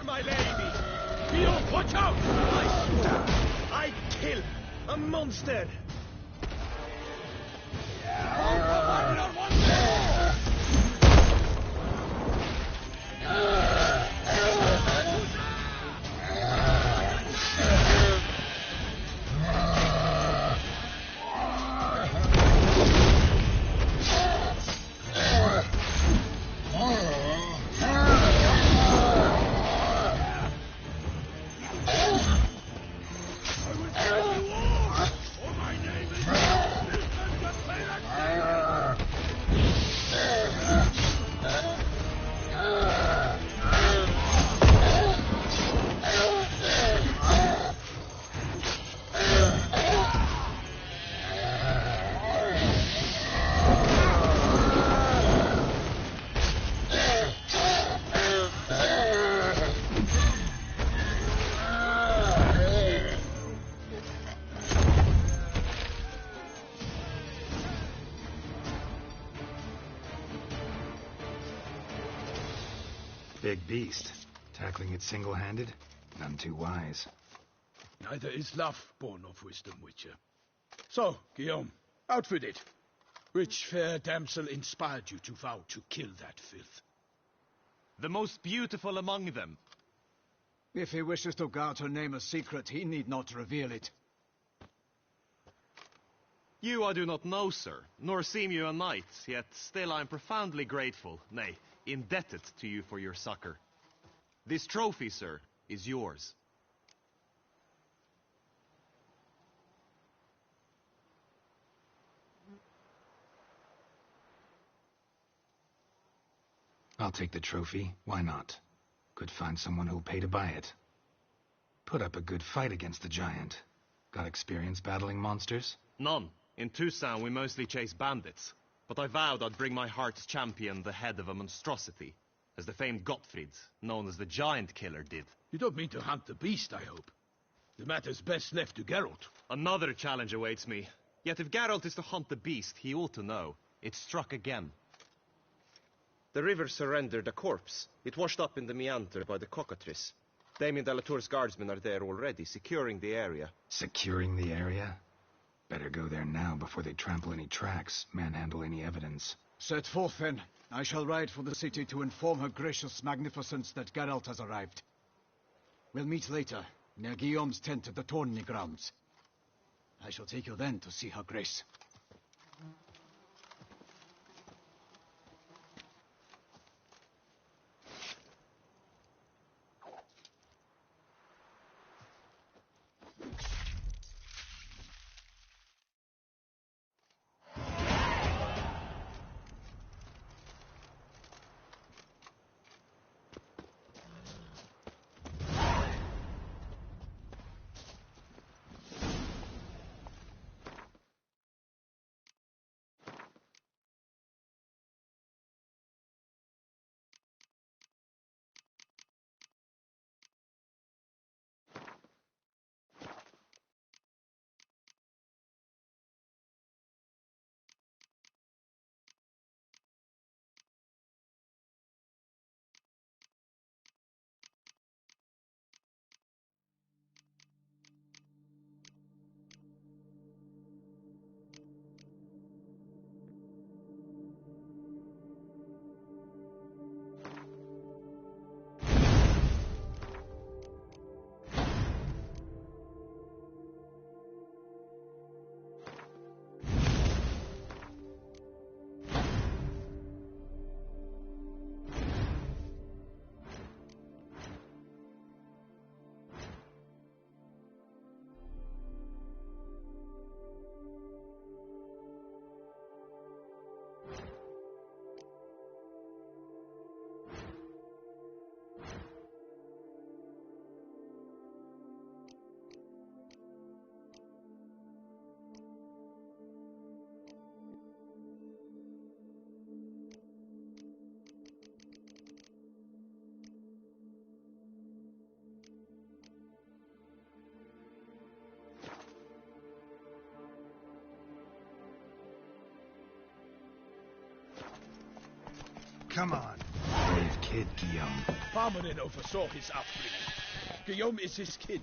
my lady! You watch out! I shoot, I kill a monster! Big beast. Tackling it single-handed? None too wise. Neither is love born of wisdom, Witcher. So, Guillaume, out with it. Which fair damsel inspired you to vow to kill that filth? The most beautiful among them. If he wishes to guard her name a secret, he need not reveal it. You I do not know, sir, nor seem you a knight, yet still I am profoundly grateful, nay, indebted to you for your succor. This trophy, sir, is yours. I'll take the trophy. Why not? Could find someone who'll pay to buy it. Put up a good fight against the giant. Got experience battling monsters? None. In Toussaint we mostly chase bandits. But I vowed I'd bring my heart's champion the head of a monstrosity, as the famed Gottfried, known as the Giant Killer, did. You don't mean to hunt the beast, I hope. The matter's best left to Geralt. Another challenge awaits me. Yet if Geralt is to hunt the beast, he ought to know. It struck again. The river surrendered a corpse. It washed up in the meander by the cockatrice. Damien de la Tour's guardsmen are there already, securing the area. Securing the area? Better go there now before they trample any tracks, manhandle any evidence. Set forth, then. I shall ride for the city to inform her gracious magnificence that Geralt has arrived. We'll meet later, near Guillaume's tent at the Tourney grounds. I shall take you then to see her grace. Come on. Brave kid, Guillaume. Parmanin oversaw his upbringing. Guillaume is his kin.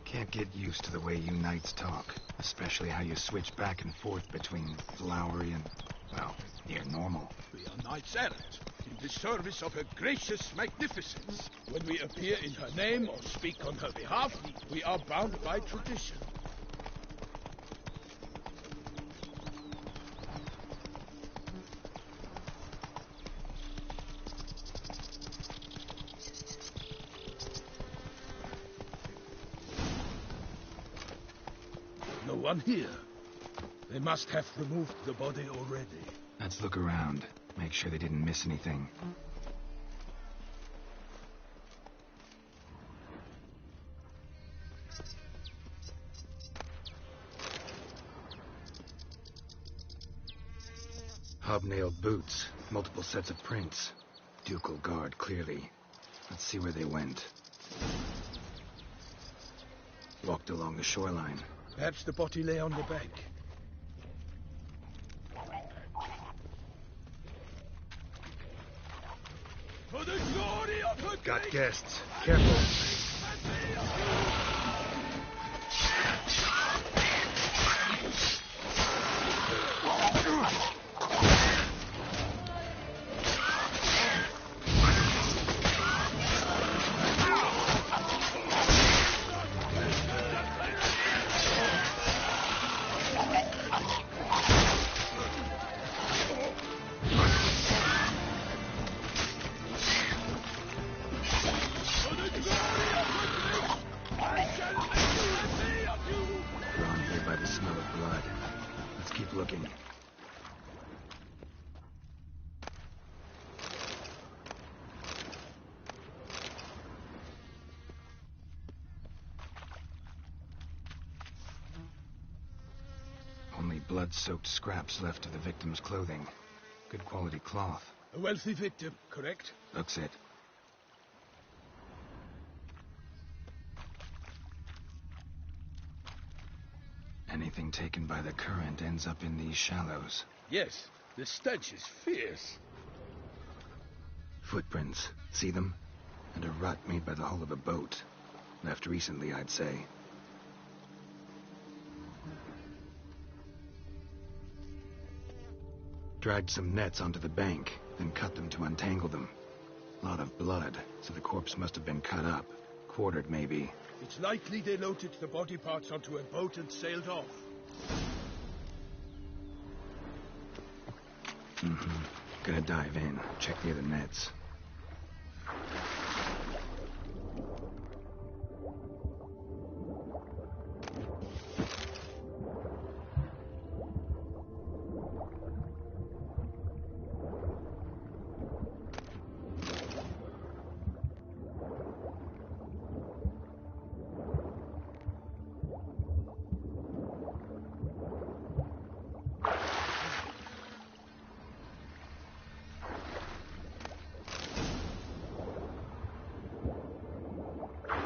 Can't get used to the way you knights talk, especially how you switch back and forth between flowery and, well, near normal. We are knights errant, in the service of her gracious magnificence. When we appear in her name or speak on her behalf, we are bound by tradition. No one here. They must have removed the body already. Let's look around. Make sure they didn't miss anything. Hobnailed boots, multiple sets of prints. Ducal guard, clearly. Let's see where they went. Walked along the shoreline. Perhaps the body lay on the bank. For the glory of her Got great- guests. Careful. Drawn here by the smell of blood. Let's keep looking. Only blood-soaked scraps left of the victim's clothing. Good quality cloth. A wealthy victim, correct? Looks it. Anything taken by the current ends up in these shallows. Yes, the stench is fierce. Footprints. See them? And a rut made by the hull of a boat. Left recently, I'd say. Dragged some nets onto the bank, then cut them to untangle them. Lot of blood, so the corpse must have been cut up. Quartered, maybe. It's likely they loaded the body parts onto a boat and sailed off. Gonna dive in. Check the other nets.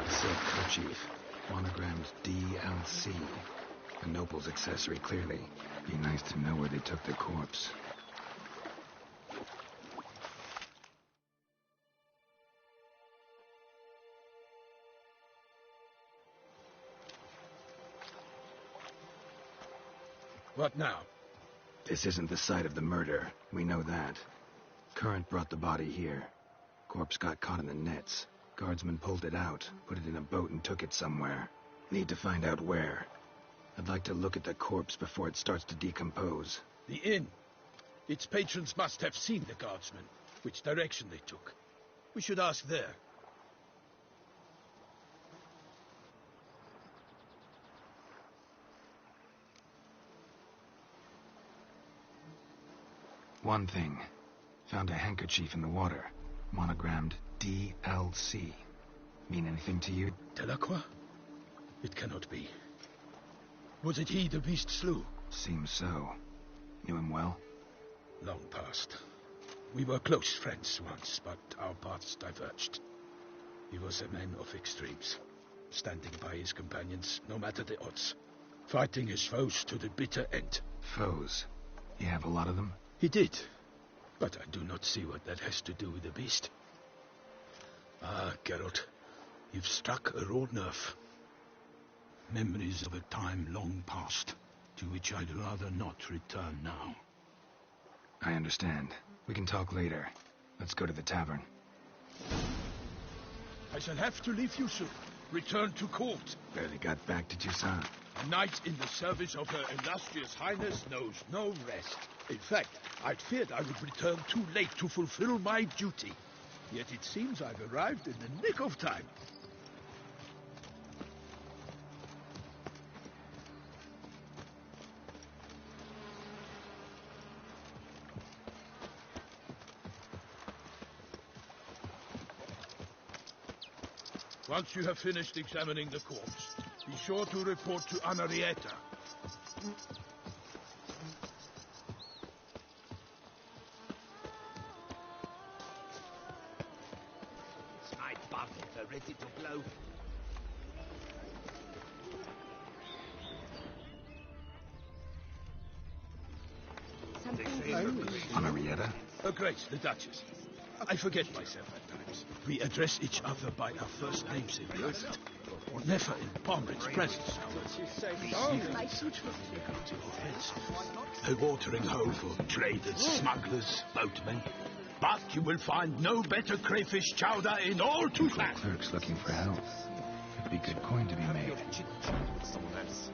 Silk kerchief. Monogrammed DLC. A noble's accessory, clearly. Be nice to know where they took the corpse. What now? This isn't the site of the murder. We know that. Current brought the body here. Corpse got caught in the nets. Guardsmen pulled it out, put it in a boat and took it somewhere. Need to find out where. I'd like to look at the corpse before it starts to decompose. The inn. Its patrons must have seen the guardsmen, which direction they took. We should ask there. One thing. Found a handkerchief in the water. Monogrammed DLC. Mean anything to you? Delacroix? It cannot be. Was it he the beast slew? Seems so. Knew him well? Long past. We were close friends once, but our paths diverged. He was a man of extremes, standing by his companions, no matter the odds. Fighting his foes to the bitter end. Foes? You have a lot of them? He did. But I do not see what that has to do with the beast. Ah, Geralt, you've struck a raw nerve. Memories of a time long past, to which I'd rather not return now. I understand. We can talk later. Let's go to the tavern. I shall have to leave you soon. Return to court. Barely got back to Toussaint. A knight in the service of Her Illustrious Highness knows no rest. In fact, I'd feared I would return too late to fulfill my duty. Yet it seems I've arrived in the nick of time. Once you have finished examining the corpse, be sure to report to Anarietta. My buttons are ready to blow. Anarietta? Her Grace, the Duchess. I forget myself at times. We address each other by our first names in private. Never in Pomfret's presence, a watering hole for traders, smugglers, boatmen. But you will find no better crayfish chowder in all Toussaint. Clerk's looking for help. Could be good coin to be made. With someone else.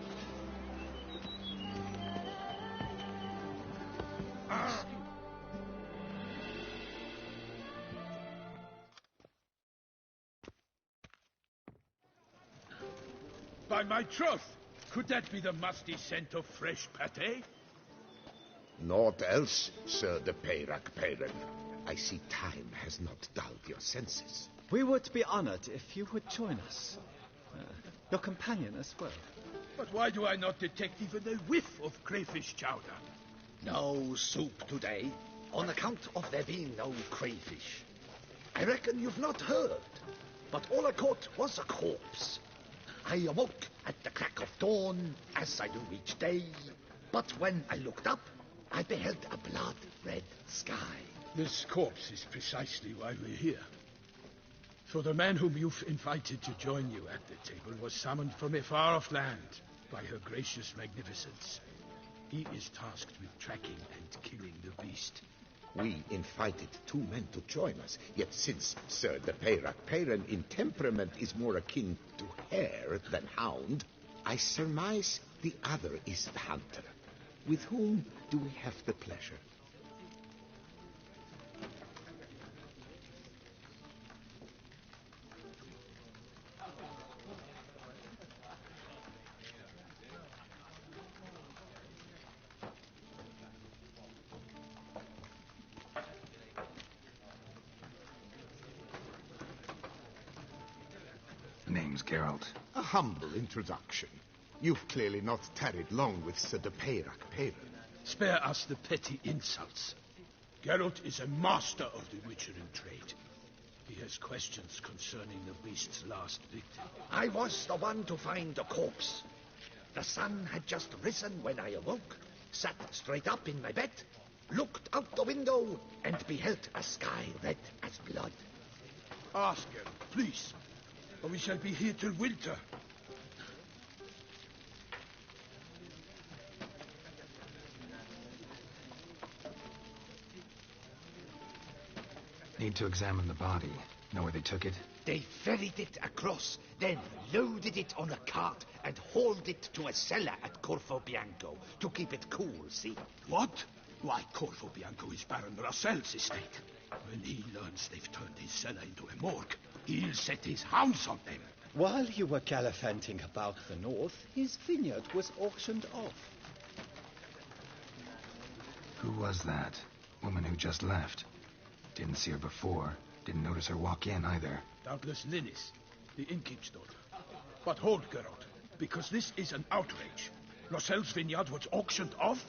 By my troth, could that be the musty scent of fresh pâté? Naught else, Sir de Peyrac-Peyran. I see time has not dulled your senses. We would be honored if you would join us. Your companion as well. But why do I not detect even a whiff of crayfish chowder? No soup today, on account of there being no crayfish. I reckon you've not heard, but all I caught was a corpse. I awoke at the crack of dawn, as I do each day, but when I looked up, I beheld a blood-red sky. This corpse is precisely why we're here. For the man whom you've invited to join you at the table was summoned from a far-off land by her gracious magnificence. He is tasked with tracking and killing the beast. We invited two men to join us, yet since Sir de Peyrac-Peyran in temperament is more akin to hare than hound, I surmise the other is the hunter. With whom do we have the pleasure? Name's Geralt. A humble introduction. You've clearly not tarried long with Sir de Peyrac-Peyran. Spare us the petty insults. Geralt is a master of the witchering trade. He has questions concerning the beast's last victim. I was the one to find the corpse. The sun had just risen when I awoke, sat straight up in my bed, looked out the window, and beheld a sky red as blood. Ask him, please, or we shall be here till winter. Need to examine the body. Know where they took it? They ferried it across, then loaded it on a cart and hauled it to a cellar at Corvo Bianco to keep it cool, see? What? Why, Corvo Bianco is Baron Rassel's estate. When he learns they've turned his cellar into a morgue, he'll set his hounds on them. While you were gallivanting about the north, his vineyard was auctioned off. Who was that? Woman who just left. Didn't see her before. Didn't notice her walk in, either. Doubtless Linnis, the innkeep's daughter. But hold, Geralt, because this is an outrage. Roselle's vineyard was auctioned off?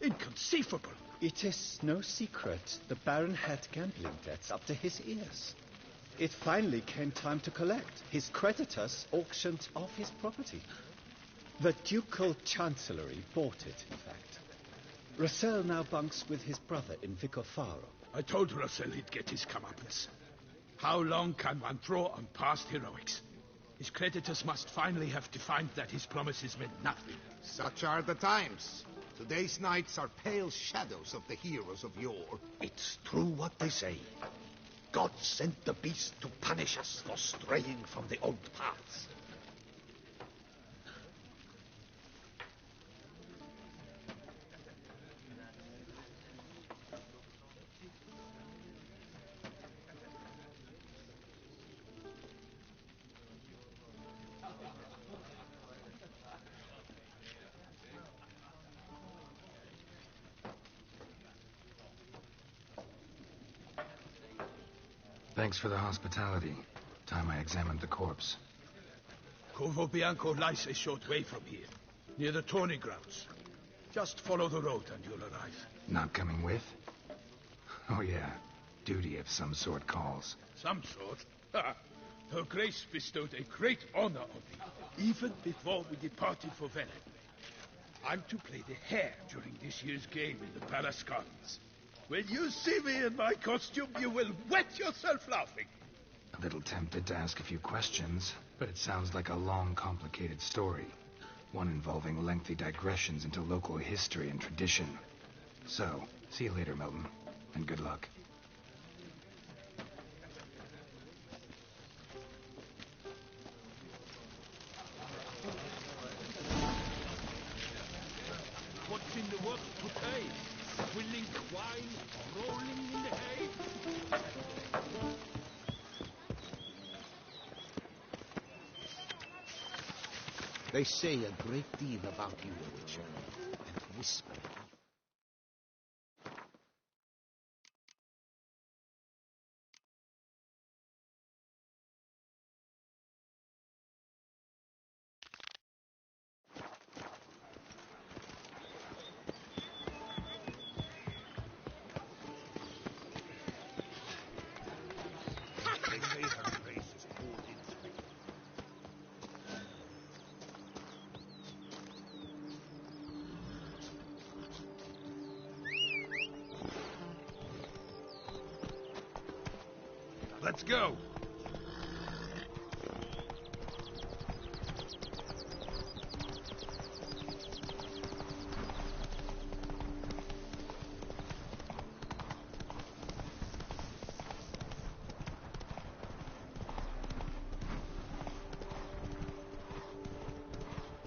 Inconceivable. It is no secret. The Baron had gambling debts up to his ears. It finally came time to collect. His creditors auctioned off his property. The Ducal Chancellery bought it, in fact. Roselle now bunks with his brother in Vicofaro. I told Roselle he'd get his comeuppance. How long can one throw on past heroics? His creditors must finally have to find that his promises meant nothing. Such are the times. Today's knights are pale shadows of the heroes of yore. It's true what they say. God sent the beast to punish us for straying from the old paths. Thanks for the hospitality. Time I examined the corpse. Corvo Bianco lies a short way from here, near the tourney grounds. Just follow the road and you'll arrive. Not coming with? Oh yeah, duty of some sort calls. Some sort? Ha! Her Grace bestowed a great honor on me, even before we departed for Velen. I'm to play the hare during this year's game in the palace gardens. When you see me in my costume, you will wet yourself laughing. A little tempted to ask a few questions, but it sounds like a long, complicated story. One involving lengthy digressions into local history and tradition. So, see you later, Milton, and good luck. What's in the works today? Swilling wine, rolling in the hay? They say a great deal about you, Witcher, and whisper it. They say her grace is poured into me. Let's go.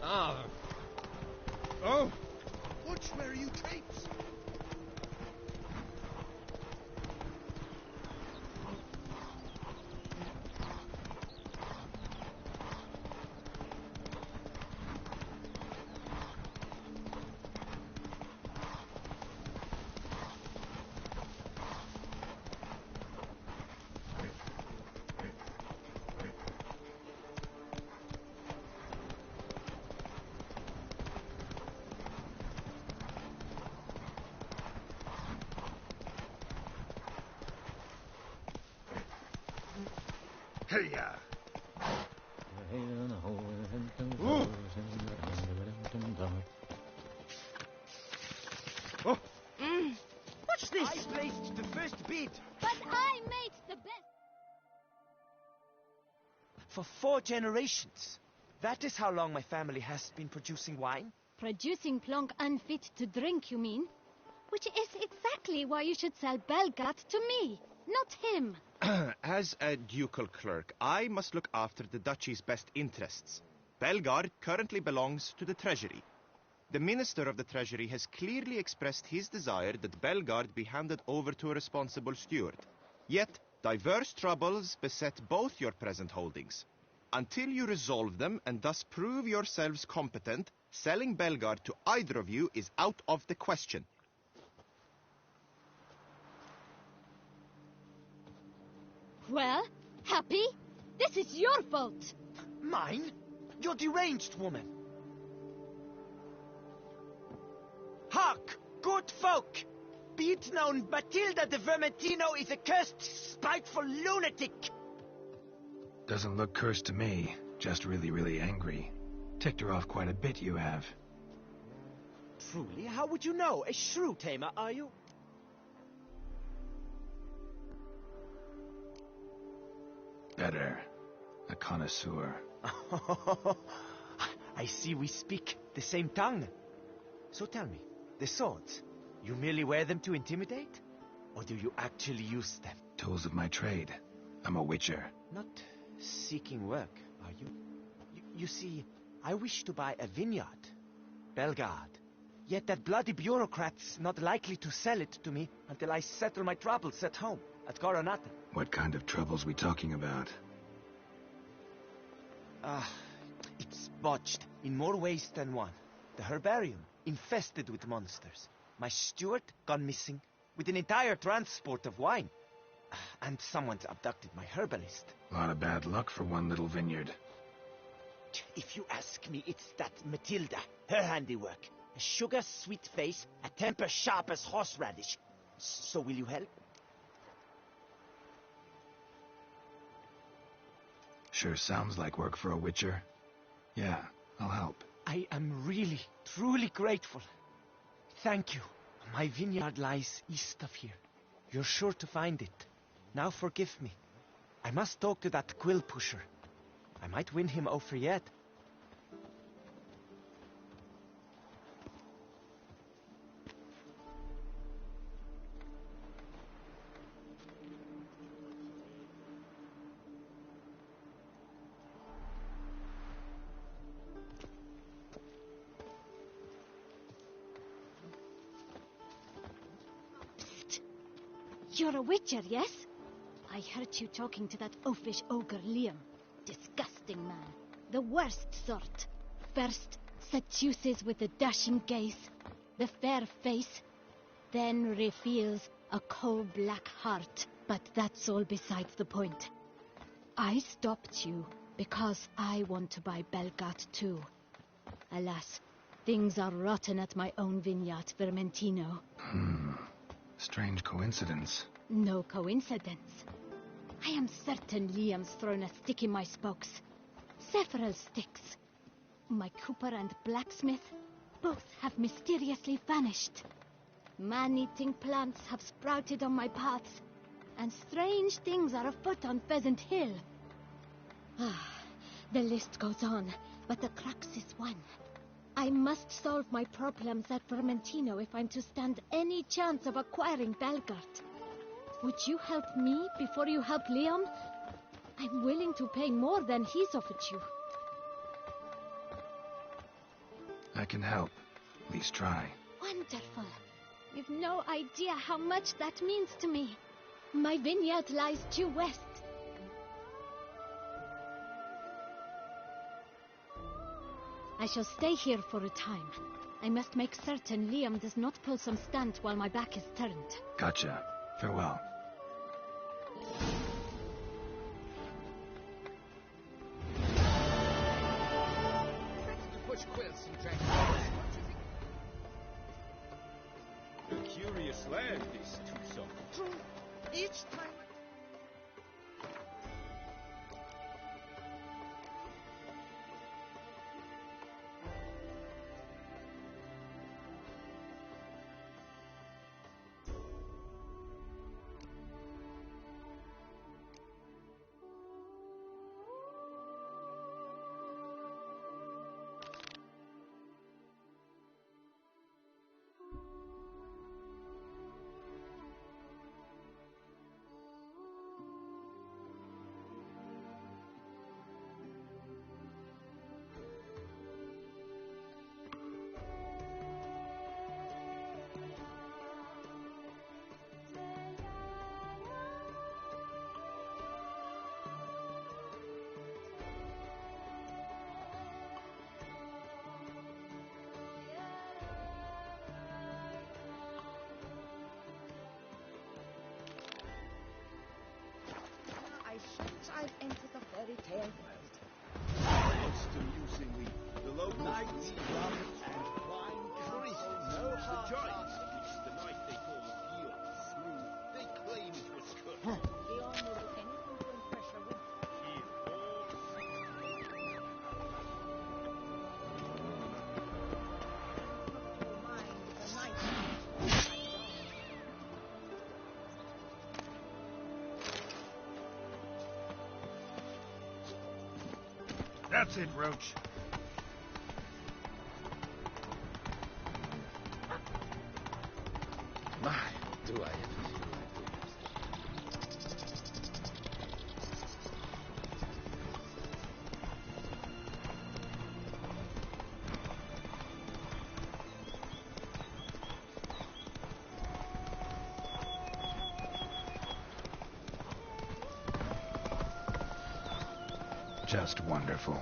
Ah, Oh, Watch where you traipse. hey-ya. Oh, What's this? I placed the first bid But I made the best. for 4 generations. That is how long my family has been producing wine. Producing plonk unfit to drink, you mean? Which is exactly why you should sell Belgard to me, not him. as a ducal clerk, I must look after the duchy's best interests. Belgard currently belongs to the treasury. The minister of the treasury has clearly expressed his desire that Belgard be handed over to a responsible steward. Yet, diverse troubles beset both your present holdings. Until you resolve them and thus prove yourselves competent, selling Belgard to either of you is out of the question. Well, happy? This is your fault. Mine? You're deranged, woman. Hark, good folk! Be it known, Matilda de Vermentino is a cursed, spiteful lunatic. Doesn't look cursed to me. Just really, really angry. Ticked her off quite a bit, you have. Truly? How would you know? A shrew tamer, are you? Better. A connoisseur. I see we speak the same tongue. So tell me, the swords, you merely wear them to intimidate? Or do you actually use them? Tools of my trade. I'm a witcher. Not seeking work, are you? You see, I wish to buy a vineyard. Belgard. Yet that bloody bureaucrat's not likely to sell it to me until I settle my troubles at home, at Coronata. What kind of troubles we talking about? It's botched in more ways than one. The herbarium, infested with monsters. My steward gone missing, with an entire transport of wine. And someone's abducted my herbalist. A lot of bad luck for one little vineyard. If you ask me, it's that Matilda, her handiwork. A sugar-sweet face, a temper sharp as horseradish. So will you help? Sure sounds like work for a witcher. Yeah, I'll help. I am really, truly grateful. Thank you. My vineyard lies east of here. You're sure to find it. Now forgive me. I must talk to that quill pusher. I might win him over yet. You're a witcher, yes? I heard you talking to that oafish ogre Liam. Disgusting man. The worst sort. First, seduces with a dashing gaze, the fair face, then reveals a coal-black heart. But that's all besides the point. I stopped you because I want to buy Belgard too. Alas, things are rotten at my own vineyard, Vermentino. Strange coincidence. No coincidence. I am certain Liam's thrown a stick in my spokes. Several sticks. My cooper and blacksmith both have mysteriously vanished. Man-eating plants have sprouted on my paths, and strange things are afoot on Pheasant Hill. The list goes on, but the crux is one. I must solve my problems at Vermentino if I'm to stand any chance of acquiring Belgard. Would you help me before you help Liam? I'm willing to pay more than he's offered you. I can help. At least try. Wonderful. You've no idea how much that means to me. My vineyard lies due west. I shall stay here for a time. I must make certain Liam does not pull some stunt while my back is turned. Gotcha. Farewell. A curious land, this Tucson. True. Each time... I've entered the fairy tale world. Most amusingly, the locals Knights, drummers, and flying priests. No the giants, which the night they call Guild slew, they claim it was cursed. Leon will do anything to impress your women. Your mind is a nightmare. That's it, Roach. My, do I ever feel like this. Just wonderful.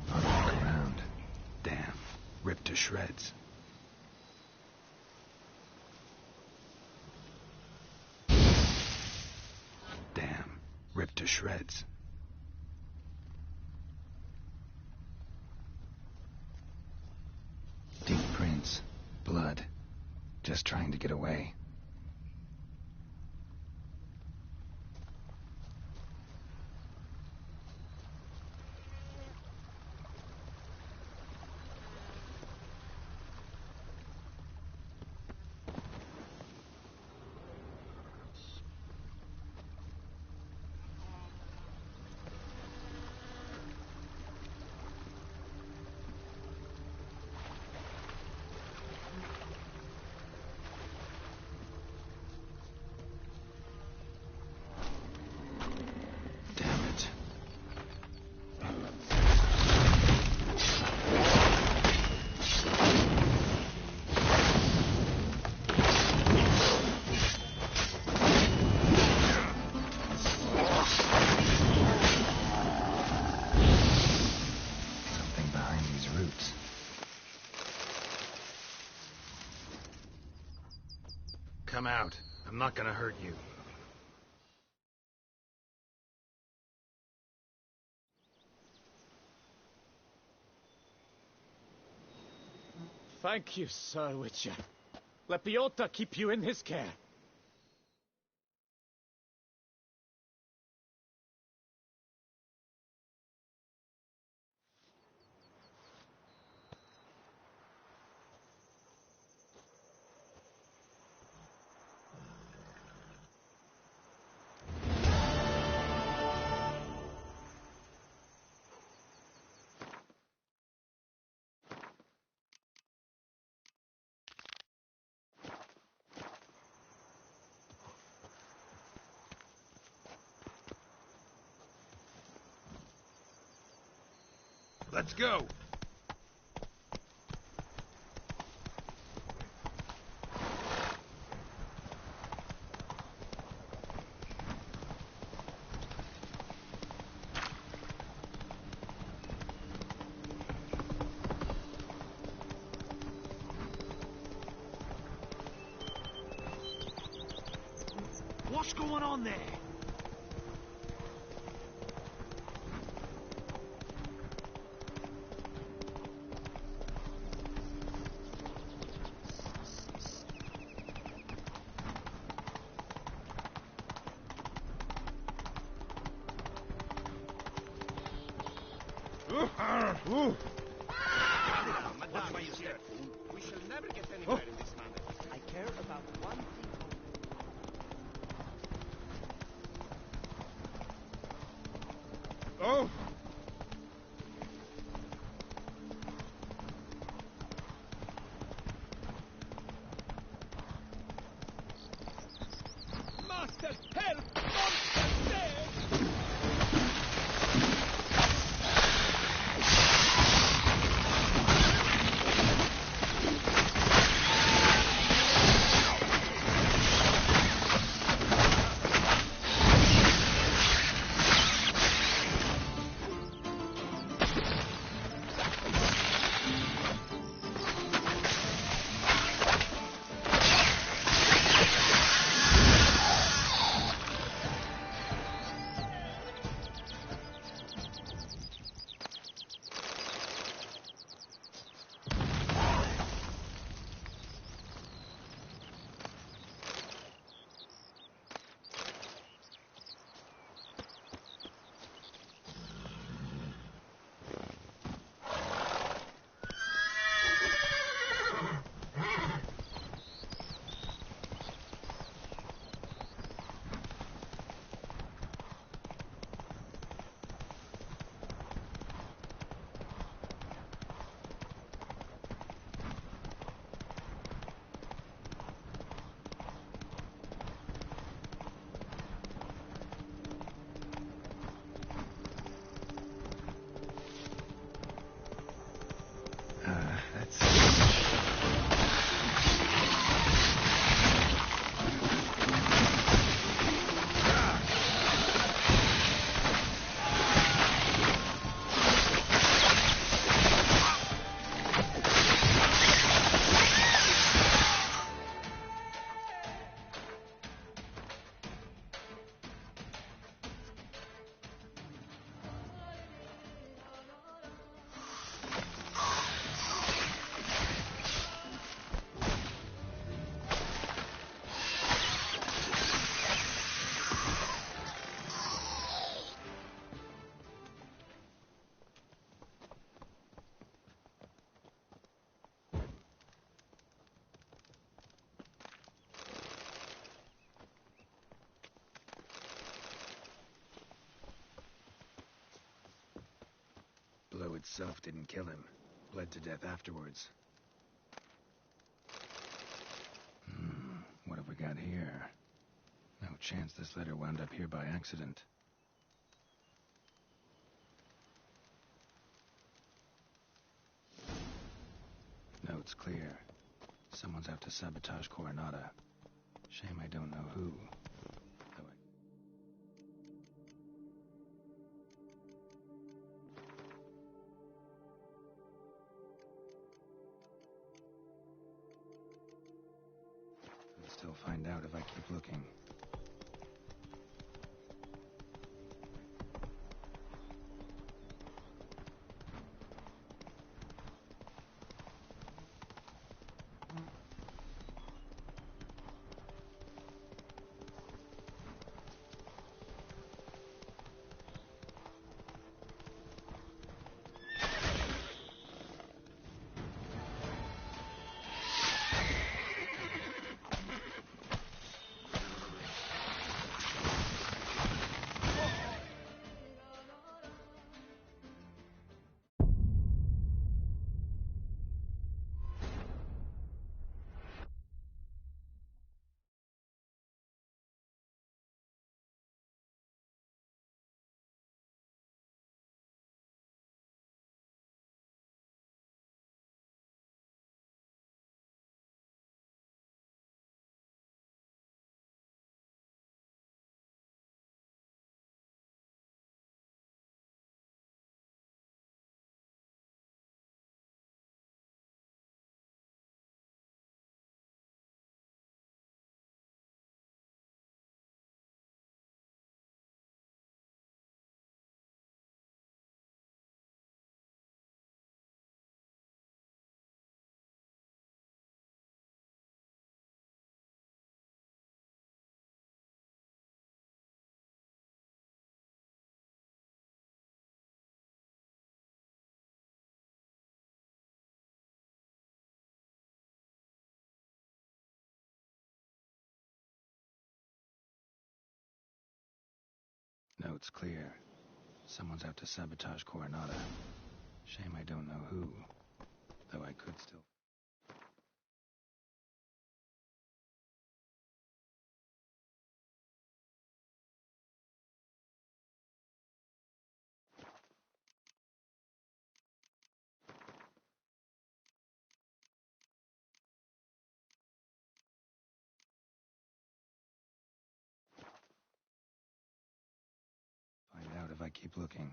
I'll walk around. Damn. Ripped to shreds. Damn. Ripped to shreds. Deep prints. Blood. Just trying to get away. Damn it. Something behind these roots. Come out. I'm not gonna hurt you. Thank you, Sir Witcher. Let Biota keep you in his care. Let's go. What's going on there? Madame, you step. We shall never get anywhere in this manner. I care about one thing only. Oh! Master, help! Monster there! itself didn't kill him. Bled to death afterwards. What have we got here? No chance this letter wound up here by accident. Note's clear. Someone's out to sabotage Coronata. Shame I don't know who. Though I'll still find out if I keep looking. Note's clear. Someone's out to sabotage Coronata. Shame I don't know who. Though I could still... Find out if I keep looking.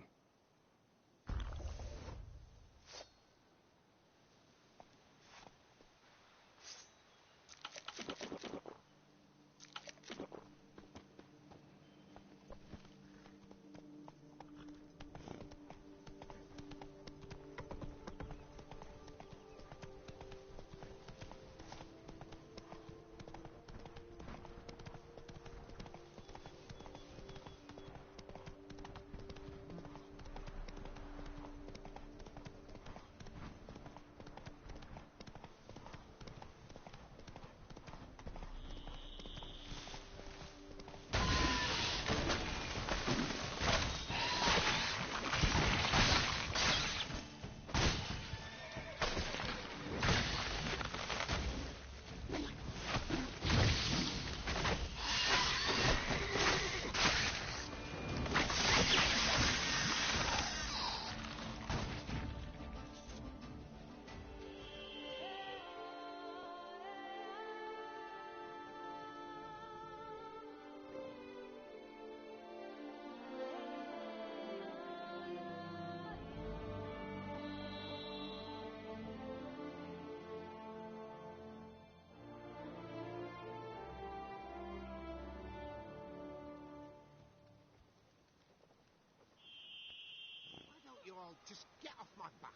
You all just get off my back.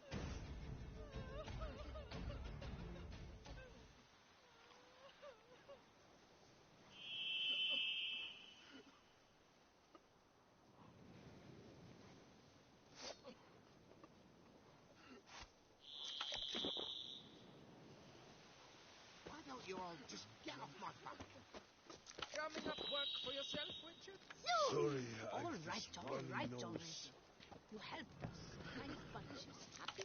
Why don't you all just get off my back? Drumming up work for yourself, Richard? Sorry, All right, all right. You helped us. Nice bunches. Happy?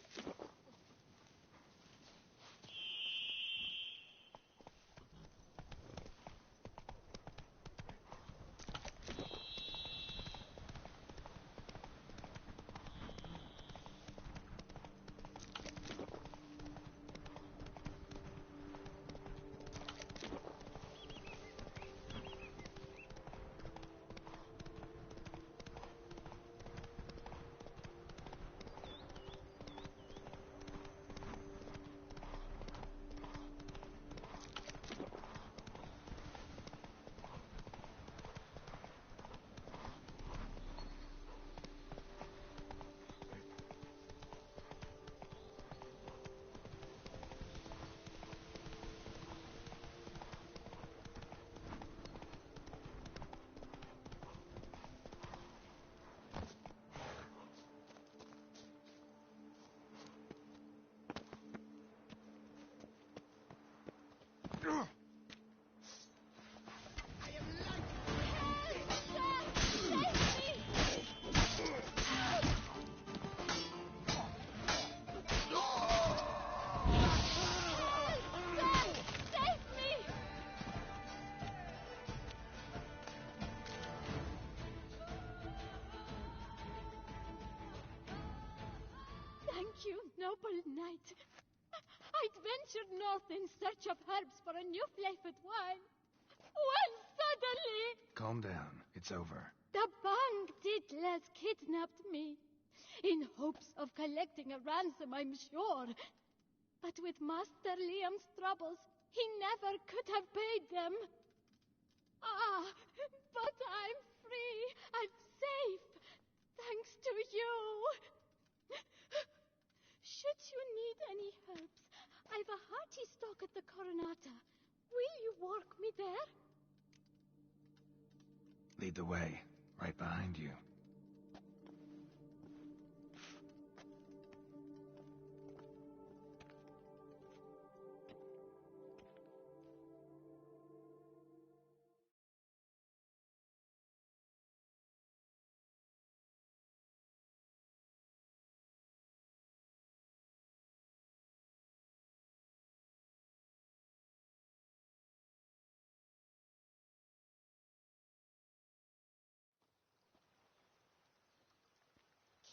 Thank you, noble knight. I'd ventured north in search of herbs for a new flavored wine. When suddenly... Calm down. It's over. the banditles kidnapped me. In hopes of collecting a ransom, I'm sure. But with Master Liam's troubles, he never could have paid them. Ah, but I'm free. I'm safe. Thanks to you. Should you need any herbs, I've a hearty stock at the Coronata. Will you walk me there? Lead the way. Right behind you.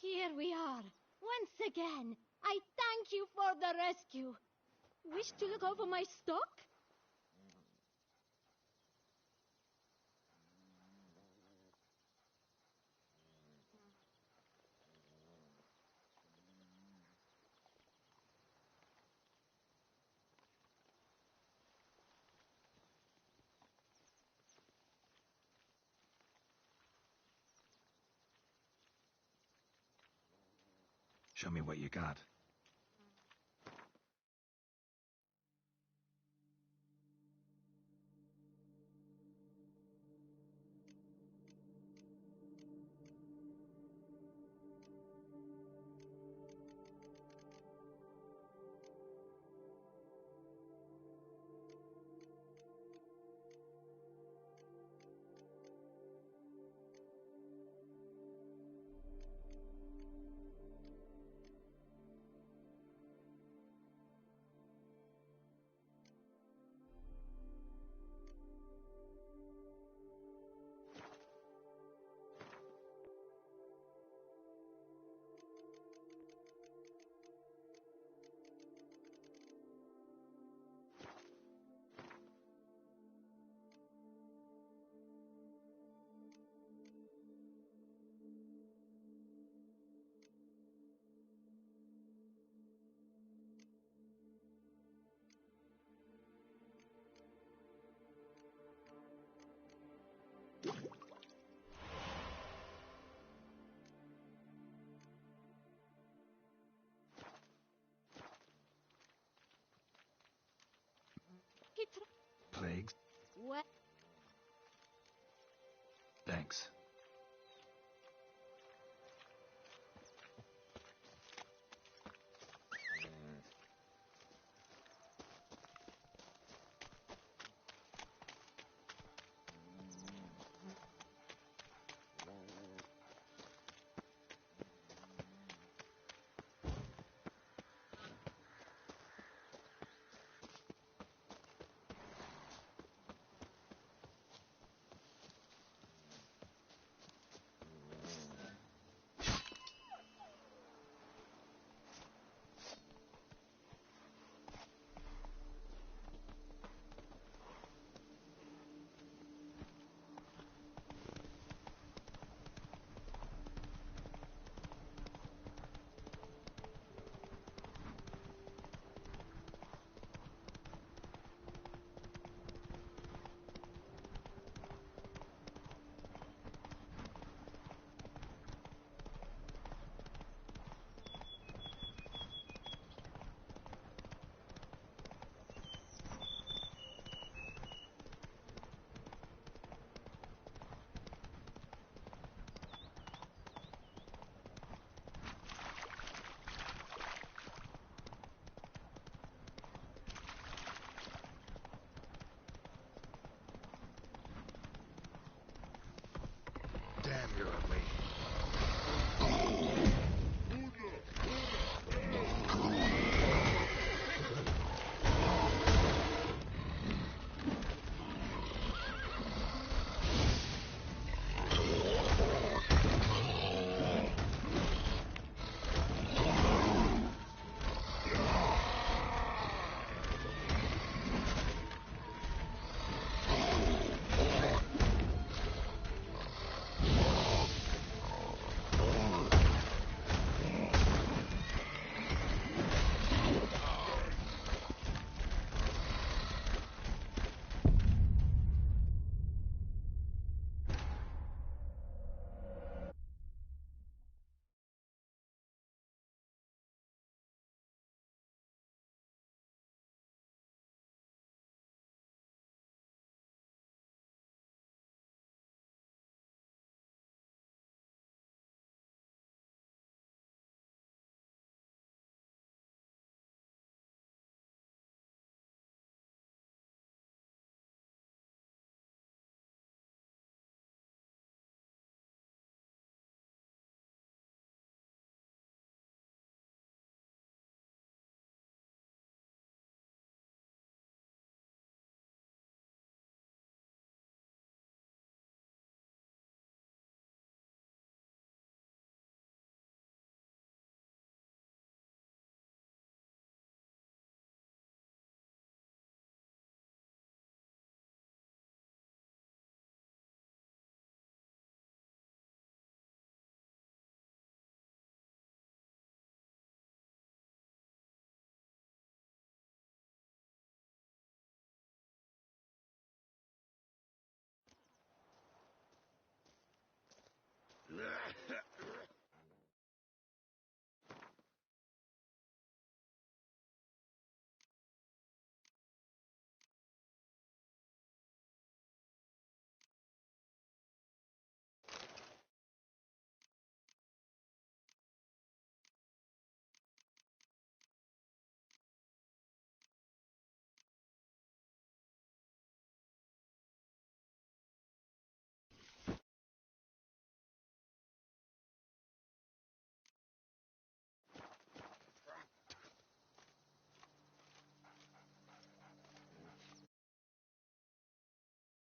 Here we are. Once again, I thank you for the rescue. Wish to look over my stock? Show me what you got. Plagues? What? Thanks. You're a lady.